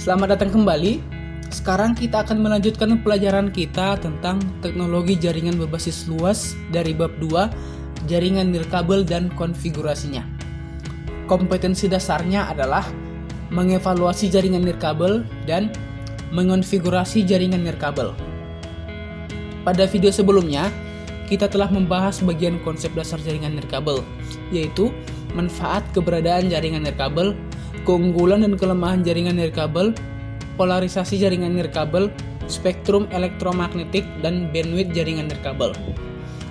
Selamat datang kembali. Sekarang kita akan melanjutkan pelajaran kita tentang teknologi jaringan berbasis luas dari bab 2, jaringan nirkabel dan konfigurasinya. Kompetensi dasarnya adalah mengevaluasi jaringan nirkabel dan mengonfigurasi jaringan nirkabel. Pada video sebelumnya, kita telah membahas bagian konsep dasar jaringan nirkabel, yaitu manfaat keberadaan jaringan nirkabel, keunggulan dan kelemahan jaringan nirkabel, polarisasi jaringan nirkabel, spektrum elektromagnetik, dan bandwidth jaringan nirkabel.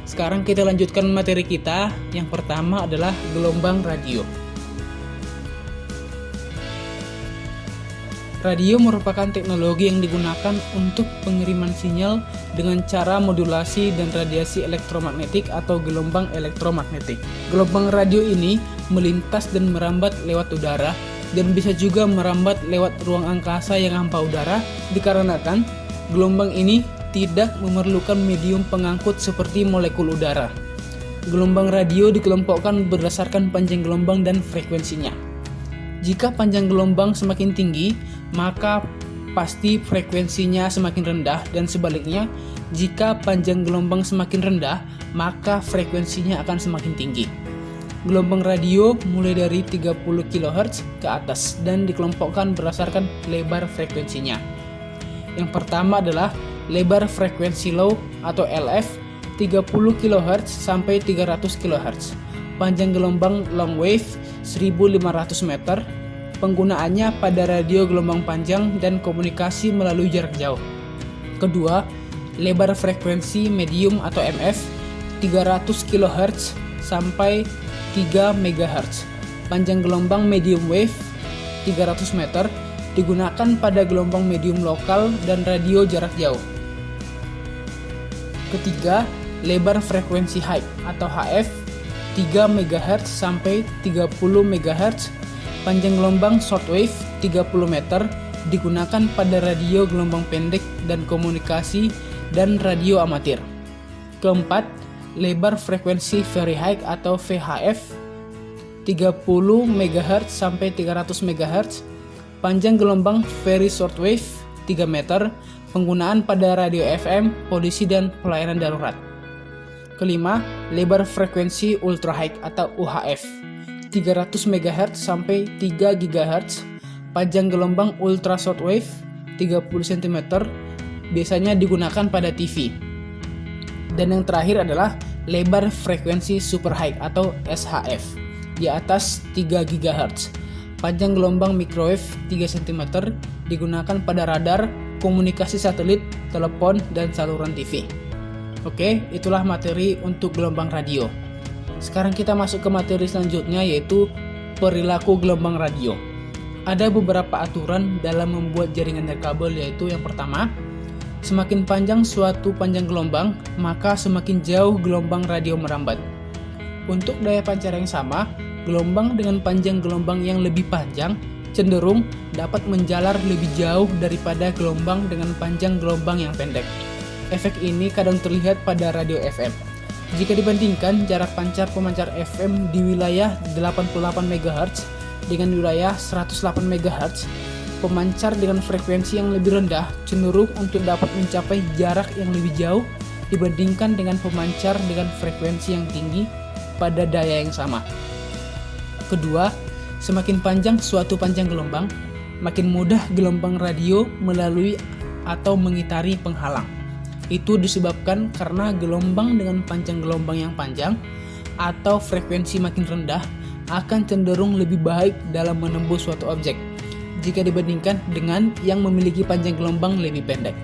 Sekarang kita lanjutkan materi kita. Yang pertama adalah gelombang radio. Radio merupakan teknologi yang digunakan untuk pengiriman sinyal dengan cara modulasi dan radiasi elektromagnetik atau gelombang elektromagnetik. Gelombang radio ini melintas dan merambat lewat udara dan bisa juga merambat lewat ruang angkasa yang hampa udara dikarenakan gelombang ini tidak memerlukan medium pengangkut seperti molekul udara. Gelombang radio dikelompokkan berdasarkan panjang gelombang dan frekuensinya. Jika panjang gelombang semakin tinggi, maka pasti frekuensinya semakin rendah, dan sebaliknya, jika panjang gelombang semakin rendah, maka frekuensinya akan semakin tinggi. Gelombang radio mulai dari 30 kHz ke atas dan dikelompokkan berdasarkan lebar frekuensinya. Yang pertama adalah lebar frekuensi low atau LF 30 kHz sampai 300 kHz. Panjang gelombang long wave 1500 meter. Penggunaannya pada radio gelombang panjang dan komunikasi melalui jarak jauh. Kedua, lebar frekuensi medium atau MF 300 kHz sampai 3 MHz. Panjang gelombang medium wave 300 meter digunakan pada gelombang medium lokal dan radio jarak jauh. Ketiga, lebar frekuensi high atau HF 3 MHz sampai 30 MHz. Panjang gelombang shortwave 30 meter digunakan pada radio gelombang pendek dan komunikasi dan radio amatir. Keempat, lebar frekuensi very high atau VHF 30 MHz sampai 300 MHz. Panjang gelombang very shortwave 3 meter, penggunaan pada radio FM, polisi dan pelayanan darurat. Kelima, lebar frekuensi ultra high atau UHF 300 MHz sampai 3 GHz. Panjang gelombang ultra shortwave 30 cm, biasanya digunakan pada TV. Dan yang terakhir adalah lebar frekuensi super high atau SHF di atas 3 GHz. Panjang gelombang microwave 3 cm digunakan pada radar, komunikasi satelit, telepon, dan saluran TV. Oke, itulah materi untuk gelombang radio. Sekarang kita masuk ke materi selanjutnya, yaitu perilaku gelombang radio. Ada beberapa aturan dalam membuat jaringan nirkabel, yaitu yang pertama, semakin panjang suatu panjang gelombang, maka semakin jauh gelombang radio merambat. Untuk daya pancar yang sama, gelombang dengan panjang gelombang yang lebih panjang cenderung dapat menjalar lebih jauh daripada gelombang dengan panjang gelombang yang pendek. Efek ini kadang terlihat pada radio FM. Jika dibandingkan jarak pancar pemancar FM di wilayah 88 MHz dengan wilayah 108 MHz, pemancar dengan frekuensi yang lebih rendah cenderung untuk dapat mencapai jarak yang lebih jauh dibandingkan dengan pemancar dengan frekuensi yang tinggi pada daya yang sama. Kedua, semakin panjang suatu panjang gelombang, makin mudah gelombang radio melalui atau mengitari penghalang. Itu disebabkan karena gelombang dengan panjang gelombang yang panjang atau frekuensi makin rendah akan cenderung lebih baik dalam menembus suatu objek jika dibandingkan dengan yang memiliki panjang gelombang lebih pendek.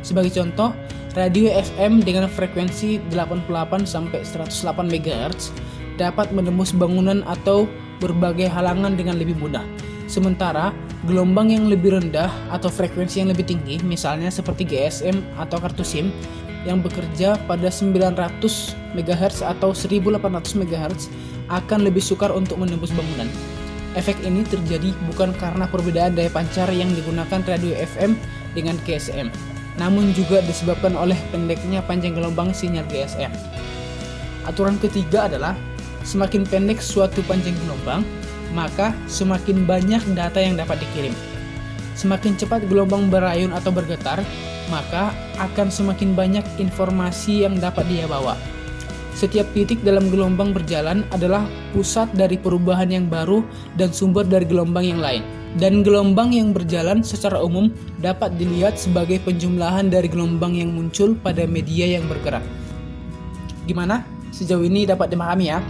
Sebagai contoh, radio FM dengan frekuensi 88 sampai 108 MHz dapat menembus bangunan atau berbagai halangan dengan lebih mudah. Sementara gelombang yang lebih rendah atau frekuensi yang lebih tinggi, misalnya seperti GSM atau kartu SIM yang bekerja pada 900 MHz atau 1800 MHz akan lebih sukar untuk menembus bangunan. Efek ini terjadi bukan karena perbedaan daya pancar yang digunakan radio FM dengan GSM, namun juga disebabkan oleh pendeknya panjang gelombang sinyal GSM. Aturan ketiga adalah semakin pendek suatu panjang gelombang, maka semakin banyak data yang dapat dikirim. Semakin cepat gelombang berayun atau bergetar, maka akan semakin banyak informasi yang dapat dia bawa. Setiap titik dalam gelombang berjalan adalah pusat dari perubahan yang baru dan sumber dari gelombang yang lain. Dan gelombang yang berjalan secara umum dapat dilihat sebagai penjumlahan dari gelombang yang muncul pada media yang bergerak. Gimana? Sejauh ini dapat dimahami ya?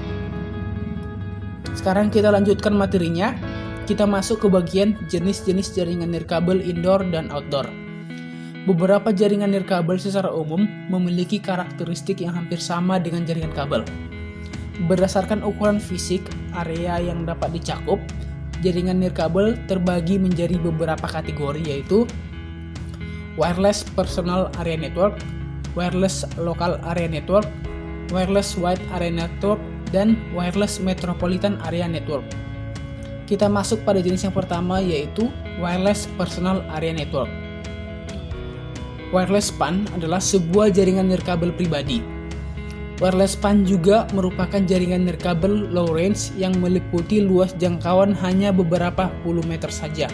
Sekarang kita lanjutkan materinya. Kita masuk ke bagian jenis-jenis jaringan nirkabel indoor dan outdoor. Beberapa jaringan nirkabel secara umum memiliki karakteristik yang hampir sama dengan jaringan kabel. Berdasarkan ukuran fisik area yang dapat dicakup, jaringan nirkabel terbagi menjadi beberapa kategori, yaitu wireless personal area network, wireless local area network, wireless wide area network, dan wireless metropolitan area network. Kita masuk pada jenis yang pertama, yaitu wireless personal area network. Wireless PAN adalah sebuah jaringan nirkabel pribadi. Wireless PAN juga merupakan jaringan nirkabel low range yang meliputi luas jangkauan hanya beberapa puluh meter saja,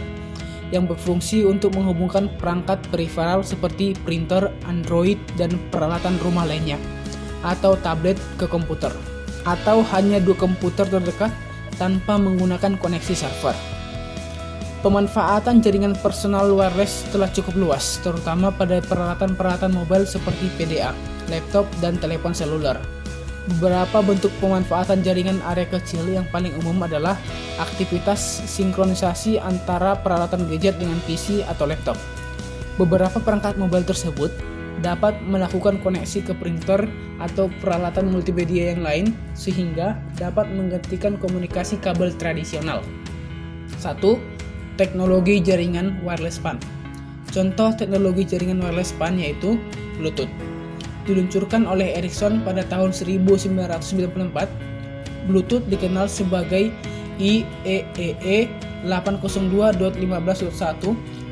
yang berfungsi untuk menghubungkan perangkat periferal seperti printer, Android, dan peralatan rumah lainnya, atau tablet ke komputer, atau hanya dua komputer terdekat tanpa menggunakan koneksi server. Pemanfaatan jaringan personal wireless telah cukup luas, terutama pada peralatan-peralatan mobile seperti PDA, laptop, dan telepon seluler. Beberapa bentuk pemanfaatan jaringan area kecil yang paling umum adalah aktivitas sinkronisasi antara peralatan gadget dengan PC atau laptop. Beberapa perangkat mobile tersebut dapat melakukan koneksi ke printer atau peralatan multimedia yang lain sehingga dapat menggantikan komunikasi kabel tradisional. 1. Teknologi jaringan wireless PAN. Contoh teknologi jaringan wireless PAN yaitu Bluetooth. Diluncurkan oleh Ericsson pada tahun 1994, Bluetooth dikenal sebagai IEEE 802.15.1,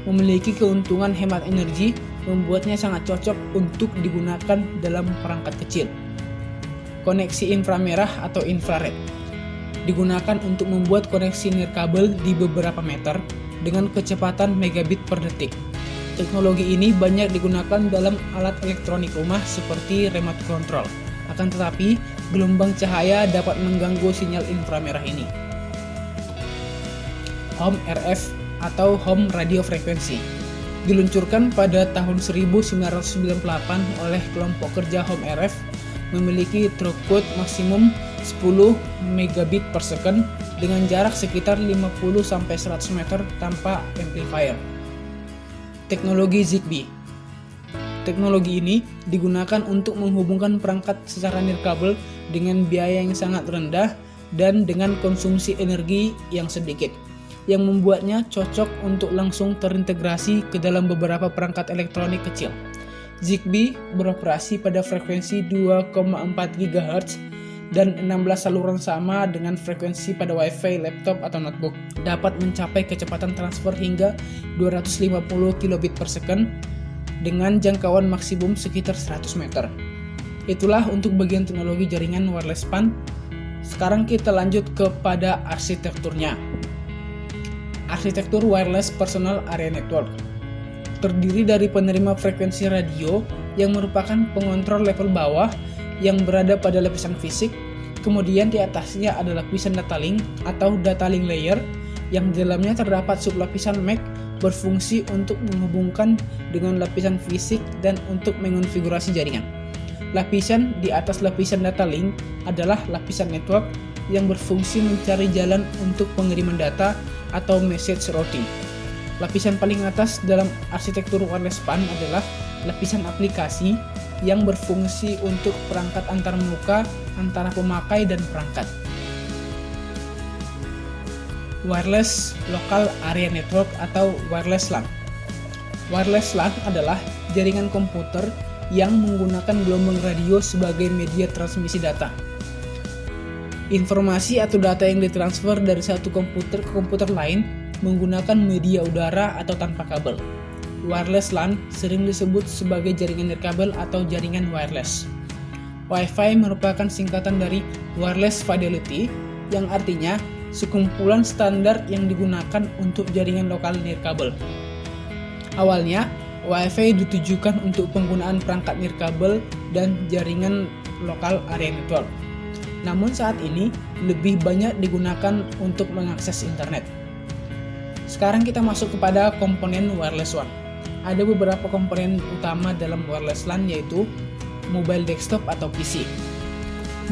memiliki keuntungan hemat energi, membuatnya sangat cocok untuk digunakan dalam perangkat kecil. Koneksi inframerah atau infrared digunakan untuk membuat koneksi nirkabel di beberapa meter dengan kecepatan megabit per detik. Teknologi ini banyak digunakan dalam alat elektronik rumah seperti remote control. Akan tetapi, gelombang cahaya dapat mengganggu sinyal inframerah ini. Home RF atau Home Radio Frequency diluncurkan pada tahun 1998 oleh kelompok kerja Home RF, memiliki throughput maksimum 10 megabit per second dengan jarak sekitar 50-100 meter tanpa amplifier. Teknologi Zigbee. Teknologi ini digunakan untuk menghubungkan perangkat secara nirkabel dengan biaya yang sangat rendah dan dengan konsumsi energi yang sedikit, yang membuatnya cocok untuk langsung terintegrasi ke dalam beberapa perangkat elektronik kecil. Zigbee beroperasi pada frekuensi 2,4 GHz dan 16 saluran sama dengan frekuensi pada Wi-Fi laptop atau notebook. Dapat mencapai kecepatan transfer hingga 250 kilobit per second dengan jangkauan maksimum sekitar 100 meter. Itulah untuk bagian teknologi jaringan wireless PAN. Sekarang kita lanjut kepada arsitekturnya. Arsitektur wireless personal area network terdiri dari penerima frekuensi radio yang merupakan pengontrol level bawah yang berada pada lapisan fisik. Kemudian di atasnya ada lapisan data link atau data link layer yang di dalamnya terdapat sublapisan MAC berfungsi untuk menghubungkan dengan lapisan fisik dan untuk mengonfigurasi jaringan. Lapisan di atas lapisan data link adalah lapisan network yang berfungsi mencari jalan untuk pengiriman data atau message routing. Lapisan paling atas dalam arsitektur wireless PAN adalah lapisan aplikasi yang berfungsi untuk perangkat antar muka antara pemakai dan perangkat. Wireless Local Area Network atau Wireless LAN. Wireless LAN adalah jaringan komputer yang menggunakan gelombang radio sebagai media transmisi data. Informasi atau data yang ditransfer dari satu komputer ke komputer lain menggunakan media udara atau tanpa kabel. Wireless LAN sering disebut sebagai jaringan nirkabel atau jaringan wireless. Wi-Fi merupakan singkatan dari Wireless Fidelity, yang artinya sekumpulan standar yang digunakan untuk jaringan lokal nirkabel. Awalnya, Wi-Fi ditujukan untuk penggunaan perangkat nirkabel dan jaringan lokal area network. Namun saat ini lebih banyak digunakan untuk mengakses internet. Sekarang kita masuk kepada komponen wireless WAN. Ada beberapa komponen utama dalam wireless LAN, yaitu mobile desktop atau PC.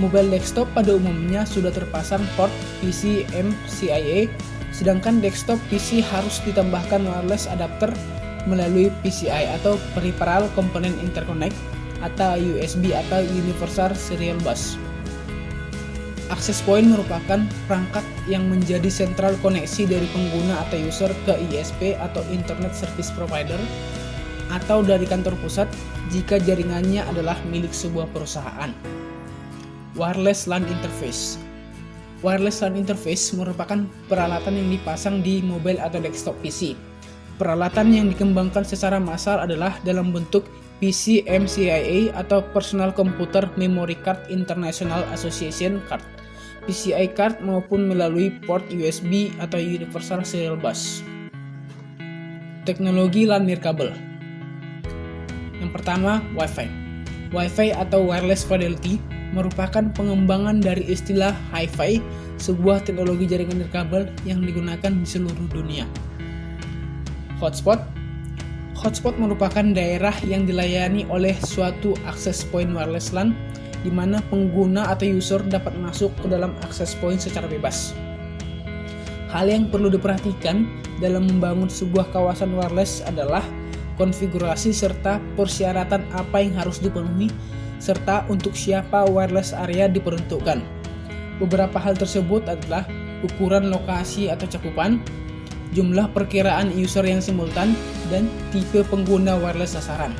Mobile desktop pada umumnya sudah terpasang port PC MCIe, sedangkan desktop PC harus ditambahkan wireless adapter melalui PCI atau Peripheral Component Interconnect atau USB atau Universal Serial Bus. Access point merupakan perangkat yang menjadi sentral koneksi dari pengguna atau user ke ISP atau Internet Service Provider atau dari kantor pusat jika jaringannya adalah milik sebuah perusahaan. Wireless LAN Interface. Wireless LAN Interface merupakan peralatan yang dipasang di mobile atau desktop PC. Peralatan yang dikembangkan secara massal adalah dalam bentuk PC MCIe atau Personal Computer Memory Card International Association Card, PCI card, maupun melalui port USB atau Universal Serial Bus. Teknologi LAN nirkabel. Yang pertama, Wi-Fi. Wi-Fi atau Wireless Fidelity merupakan pengembangan dari istilah Hi-Fi, sebuah teknologi jaringan nirkabel yang digunakan di seluruh dunia. Hotspot. Hotspot merupakan daerah yang dilayani oleh suatu access point wireless LAN di mana pengguna atau user dapat masuk ke dalam access point secara bebas. Hal yang perlu diperhatikan dalam membangun sebuah kawasan wireless adalah konfigurasi serta persyaratan apa yang harus dipenuhi serta untuk siapa wireless area diperuntukkan. Beberapa hal tersebut adalah ukuran lokasi atau cakupan, jumlah perkiraan user yang simultan, dan tipe pengguna wireless sasaran.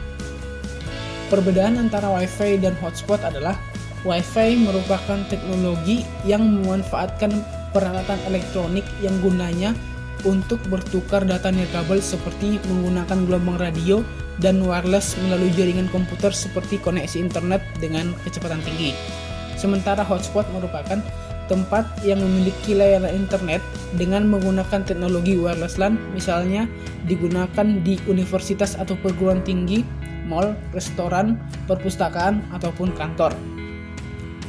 Perbedaan antara Wi-Fi dan hotspot adalah Wi-Fi merupakan teknologi yang memanfaatkan peralatan elektronik yang gunanya untuk bertukar data nirkabel seperti menggunakan gelombang radio dan wireless melalui jaringan komputer seperti koneksi internet dengan kecepatan tinggi. Sementara hotspot merupakan tempat yang memiliki layanan internet dengan menggunakan teknologi wireless LAN, misalnya digunakan di universitas atau perguruan tinggi, mall, restoran, perpustakaan, ataupun kantor.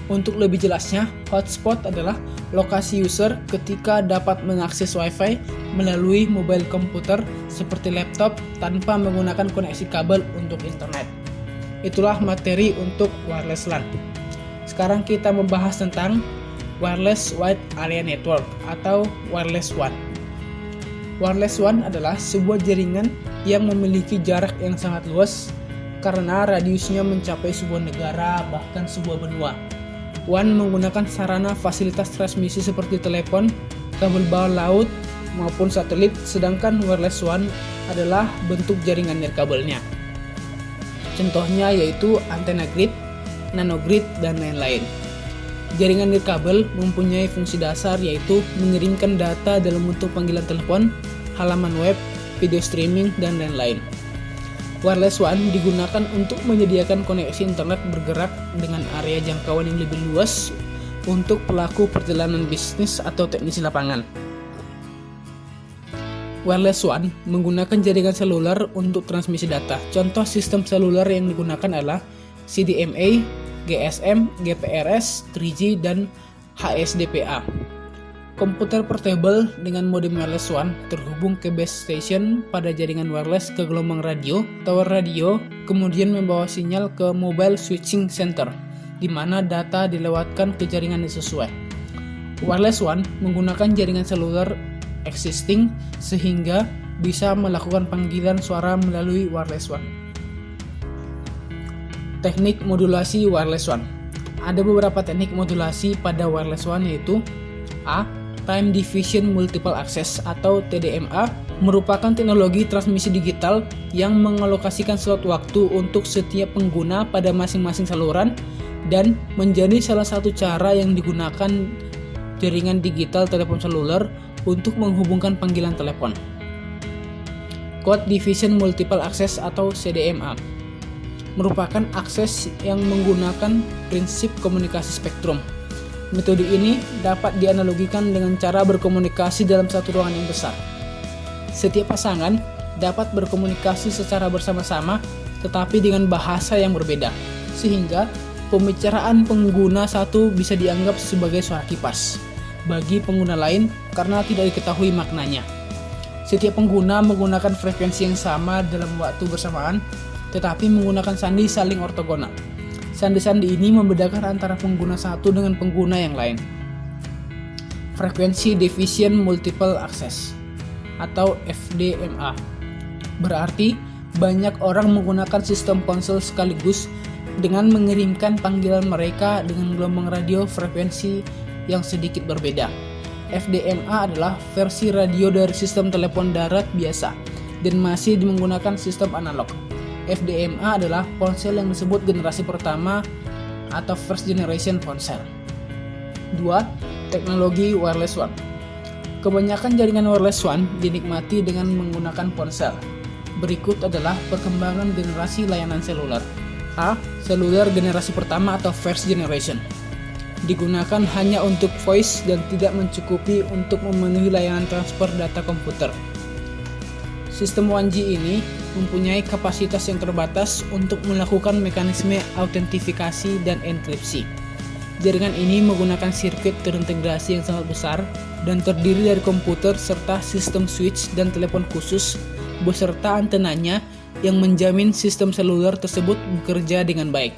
Untuk lebih jelasnya, hotspot adalah lokasi user ketika dapat mengakses Wi-Fi melalui mobile komputer seperti laptop tanpa menggunakan koneksi kabel untuk internet. Itulah materi untuk wireless LAN. Sekarang kita membahas tentang Wireless Wide Area Network atau Wireless WAN. Wireless WAN adalah sebuah jaringan yang memiliki jarak yang sangat luas karena radiusnya mencapai sebuah negara, bahkan sebuah benua. WAN menggunakan sarana fasilitas transmisi seperti telepon, kabel bawah laut, maupun satelit, sedangkan wireless WAN adalah bentuk jaringan nirkabelnya. Contohnya yaitu antena grid, nanogrid, dan lain-lain. Jaringan nirkabel mempunyai fungsi dasar yaitu mengirimkan data dalam bentuk panggilan telepon, halaman web, video streaming, dan lain-lain. Wireless WAN digunakan untuk menyediakan koneksi internet bergerak dengan area jangkauan yang lebih luas untuk pelaku perjalanan bisnis atau teknisi lapangan. Wireless WAN menggunakan jaringan seluler untuk transmisi data. Contoh sistem seluler yang digunakan adalah CDMA, GSM, GPRS, 3G, dan HSDPA. Komputer portable dengan modem wireless WAN terhubung ke base station pada jaringan wireless ke gelombang radio, tower radio, kemudian membawa sinyal ke mobile switching center, di mana data dilewatkan ke jaringan yang sesuai. Wireless WAN menggunakan jaringan seluler existing sehingga bisa melakukan panggilan suara melalui wireless WAN. Teknik modulasi wireless WAN. Ada beberapa teknik modulasi pada wireless WAN yaitu A. Time Division Multiple Access atau TDMA merupakan teknologi transmisi digital yang mengalokasikan slot waktu untuk setiap pengguna pada masing-masing saluran dan menjadi salah satu cara yang digunakan jaringan digital telepon seluler untuk menghubungkan panggilan telepon. Code Division Multiple Access atau CDMA merupakan akses yang menggunakan prinsip komunikasi spektrum. Metode ini dapat dianalogikan dengan cara berkomunikasi dalam satu ruangan yang besar. Setiap pasangan dapat berkomunikasi secara bersama-sama tetapi dengan bahasa yang berbeda, sehingga pembicaraan pengguna satu bisa dianggap sebagai suara kipas bagi pengguna lain karena tidak diketahui maknanya. Setiap pengguna menggunakan frekuensi yang sama dalam waktu bersamaan, tetapi menggunakan sandi saling ortogonal. Sandi-sandi ini membedakan antara pengguna satu dengan pengguna yang lain. Frekuensi Division Multiple Access atau FDMA berarti banyak orang menggunakan sistem ponsel sekaligus dengan mengirimkan panggilan mereka dengan gelombang radio frekuensi yang sedikit berbeda. FDMA adalah versi radio dari sistem telepon darat biasa dan masih menggunakan sistem analog. FDMA adalah ponsel yang disebut generasi pertama atau first generation ponsel. 2. Teknologi wireless WAN. Kebanyakan jaringan wireless WAN dinikmati dengan menggunakan ponsel. Berikut adalah perkembangan generasi layanan seluler. A. Seluler generasi pertama atau first generation. Digunakan hanya untuk voice dan tidak mencukupi untuk memenuhi layanan transfer data komputer. Sistem 1G ini mempunyai kapasitas yang terbatas untuk melakukan mekanisme autentifikasi dan enkripsi. Jaringan ini menggunakan sirkuit terintegrasi yang sangat besar dan terdiri dari komputer serta sistem switch dan telepon khusus beserta antenanya yang menjamin sistem seluler tersebut bekerja dengan baik.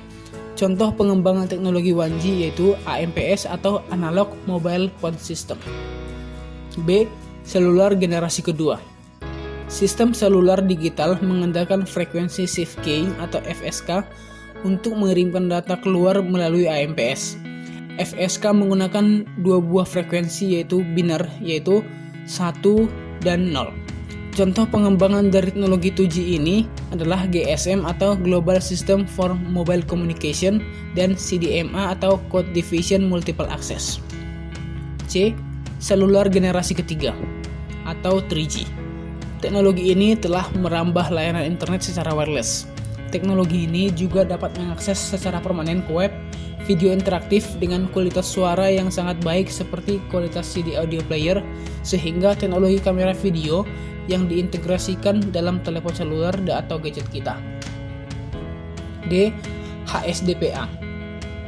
Contoh pengembangan teknologi 1G yaitu AMPS atau Analog Mobile Phone System. B. Seluler generasi kedua. Sistem seluler digital mengandalkan frekuensi shift keying atau FSK untuk mengirimkan data keluar melalui AMPS. FSK menggunakan dua buah frekuensi yaitu biner yaitu 1 dan 0. Contoh pengembangan dari teknologi 2G ini adalah GSM atau Global System for Mobile Communication dan CDMA atau Code Division Multiple Access. C. Seluler generasi ketiga atau 3G. Teknologi ini telah merambah layanan internet secara wireless. Teknologi ini juga dapat mengakses secara permanen ke web, video interaktif dengan kualitas suara yang sangat baik seperti kualitas CD audio player, sehingga teknologi kamera video yang diintegrasikan dalam telepon seluler atau gadget kita. D. HSDPA.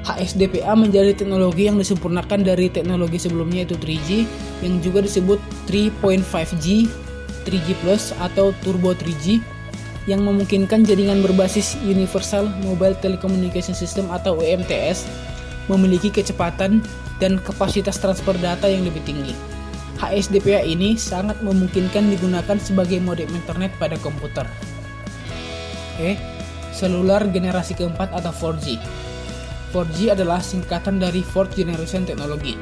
HSDPA menjadi teknologi yang disempurnakan dari teknologi sebelumnya yaitu 3G yang juga disebut 3.5G, 3G Plus atau Turbo 3G yang memungkinkan jaringan berbasis Universal Mobile Telecommunication System atau UMTS memiliki kecepatan dan kapasitas transfer data yang lebih tinggi. HSDPA ini sangat memungkinkan digunakan sebagai modem internet pada komputer. Seluler generasi keempat atau 4G. 4G adalah singkatan dari Fourth Generation Technology.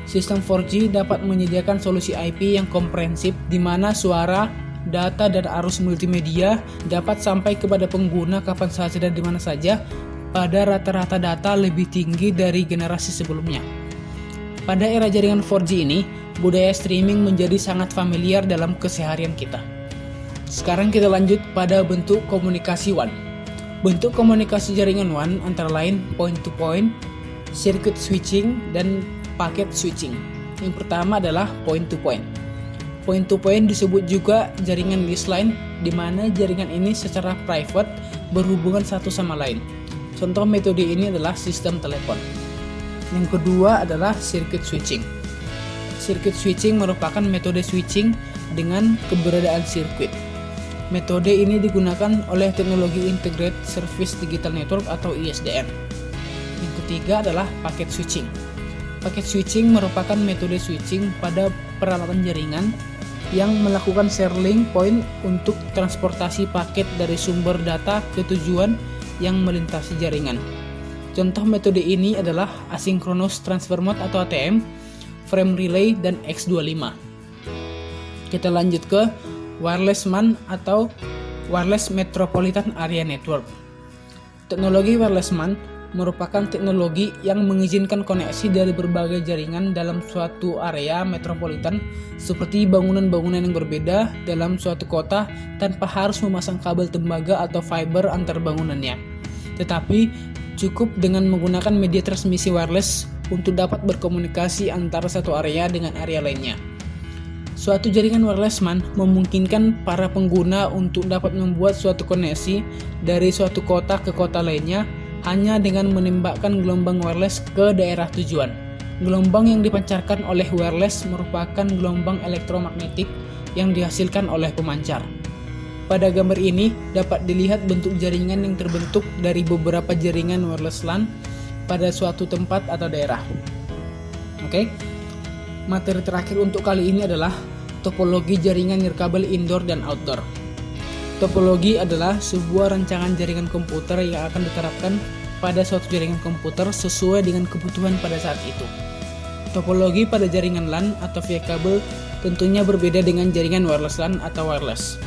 Sistem 4G dapat menyediakan solusi IP yang komprehensif di mana suara, data, dan arus multimedia dapat sampai kepada pengguna kapan saja dan di mana saja pada rata-rata data lebih tinggi dari generasi sebelumnya. Pada era jaringan 4G ini, budaya streaming menjadi sangat familiar dalam keseharian kita. Sekarang kita lanjut pada bentuk komunikasi WAN. Bentuk komunikasi jaringan WAN antara lain point-to-point, circuit switching, dan packet switching. Yang pertama adalah point-to-point. Point-to-point disebut juga jaringan leased line, di mana jaringan ini secara private berhubungan satu sama lain. Contoh metode ini adalah sistem telepon. Yang kedua adalah circuit switching. Circuit switching merupakan metode switching dengan keberadaan sirkuit. Metode ini digunakan oleh teknologi Integrated Service Digital Network atau ISDN. Yang ketiga adalah packet switching. Packet switching merupakan metode switching pada peralatan jaringan yang melakukan sharing point untuk transportasi paket dari sumber data ke tujuan yang melintasi jaringan. Contoh metode ini adalah Asynchronous Transfer Mode atau ATM, Frame Relay, dan X25. Kita lanjut ke Wireless MAN atau Wireless Metropolitan Area Network. Teknologi Wireless MAN merupakan teknologi yang mengizinkan koneksi dari berbagai jaringan dalam suatu area metropolitan seperti bangunan-bangunan yang berbeda dalam suatu kota tanpa harus memasang kabel tembaga atau fiber antar bangunannya. Tetapi cukup dengan menggunakan media transmisi wireless untuk dapat berkomunikasi antara satu area dengan area lainnya. Suatu jaringan wireless LAN memungkinkan para pengguna untuk dapat membuat suatu koneksi dari suatu kota ke kota lainnya hanya dengan menembakkan gelombang wireless ke daerah tujuan. Gelombang yang dipancarkan oleh wireless merupakan gelombang elektromagnetik yang dihasilkan oleh pemancar. Pada gambar ini dapat dilihat bentuk jaringan yang terbentuk dari beberapa jaringan wireless LAN pada suatu tempat atau daerah. Oke. Materi terakhir untuk kali ini adalah topologi jaringan nirkabel indoor dan outdoor. Topologi adalah sebuah rancangan jaringan komputer yang akan diterapkan pada suatu jaringan komputer sesuai dengan kebutuhan pada saat itu. Topologi pada jaringan LAN atau via kabel tentunya berbeda dengan jaringan wireless LAN atau wireless.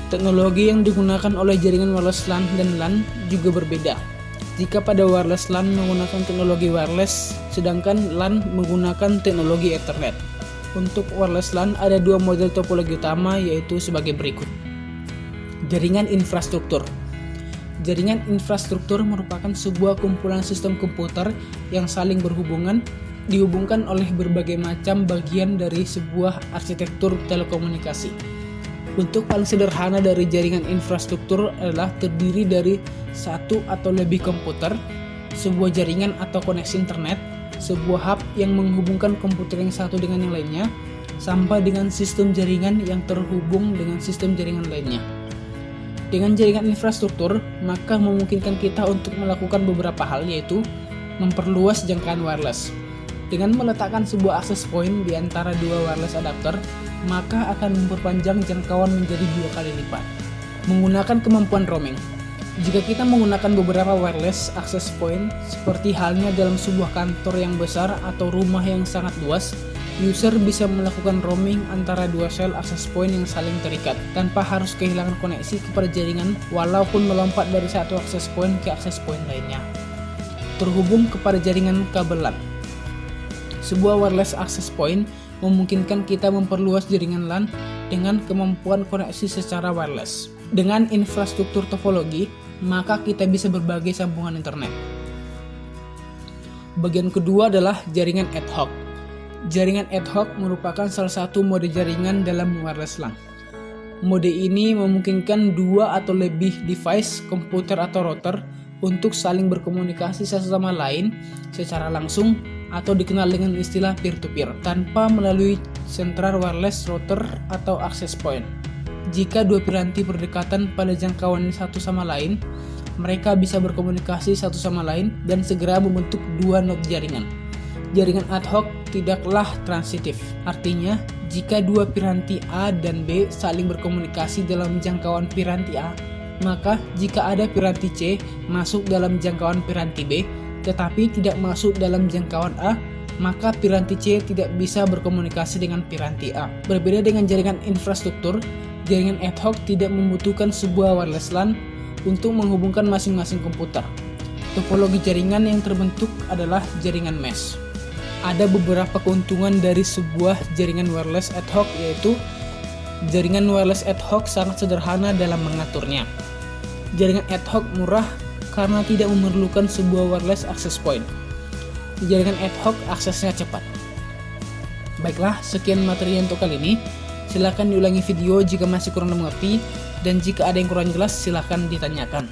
Teknologi yang digunakan oleh jaringan wireless LAN dan LAN juga berbeda. Jika pada wireless LAN menggunakan teknologi wireless, sedangkan LAN menggunakan teknologi Ethernet. Untuk wireless LAN ada dua model topologi utama, yaitu sebagai berikut. Jaringan infrastruktur. Jaringan infrastruktur merupakan sebuah kumpulan sistem komputer yang saling dihubungkan oleh berbagai macam bagian dari sebuah arsitektur telekomunikasi. Bentuk paling sederhana dari jaringan infrastruktur adalah terdiri dari satu atau lebih komputer, sebuah jaringan atau koneksi internet, sebuah hub yang menghubungkan komputer yang satu dengan yang lainnya, sampai dengan sistem jaringan yang terhubung dengan sistem jaringan lainnya. Dengan jaringan infrastruktur, maka memungkinkan kita untuk melakukan beberapa hal, yaitu memperluas jangkauan wireless. Dengan meletakkan sebuah access point di antara dua wireless adapter, maka akan memperpanjang jangkauan menjadi 2 kali lipat. Menggunakan kemampuan roaming. Jika kita menggunakan beberapa wireless access point, seperti halnya dalam sebuah kantor yang besar atau rumah yang sangat luas, user bisa melakukan roaming antara dua sel access point yang saling terikat, tanpa harus kehilangan koneksi kepada jaringan walaupun melompat dari satu access point ke access point lainnya. Terhubung kepada jaringan kabel LAN. Sebuah wireless access point memungkinkan kita memperluas jaringan LAN dengan kemampuan koneksi secara wireless. Dengan infrastruktur topologi, maka kita bisa berbagi sambungan internet. Bagian kedua adalah jaringan ad hoc. Jaringan ad hoc merupakan salah satu mode jaringan dalam wireless LAN. Mode ini memungkinkan dua atau lebih device, komputer atau router untuk saling berkomunikasi satu sama lain secara langsung atau dikenal dengan istilah peer-to-peer tanpa melalui sentral wireless router atau access point. Jika dua piranti berdekatan pada jangkauan satu sama lain, mereka bisa berkomunikasi satu sama lain dan segera membentuk dua node jaringan. Jaringan ad hoc tidaklah transitif, artinya jika dua piranti A dan B saling berkomunikasi dalam jangkauan piranti A, maka jika ada piranti C masuk dalam jangkauan piranti B, tetapi tidak masuk dalam jangkauan A, maka piranti C tidak bisa berkomunikasi dengan piranti A. Berbeda dengan jaringan infrastruktur, jaringan ad hoc tidak membutuhkan sebuah wireless LAN untuk menghubungkan masing-masing komputer. Topologi jaringan yang terbentuk adalah jaringan mesh. Ada beberapa keuntungan dari sebuah jaringan wireless ad hoc, yaitu jaringan wireless ad hoc sangat sederhana dalam mengaturnya. Jaringan ad hoc murah karena tidak memerlukan sebuah wireless access point. Jaringan ad hoc aksesnya cepat. Baiklah, sekian materi untuk kali ini. Silakan diulangi video jika masih kurang mengerti, dan jika ada yang kurang jelas silakan ditanyakan.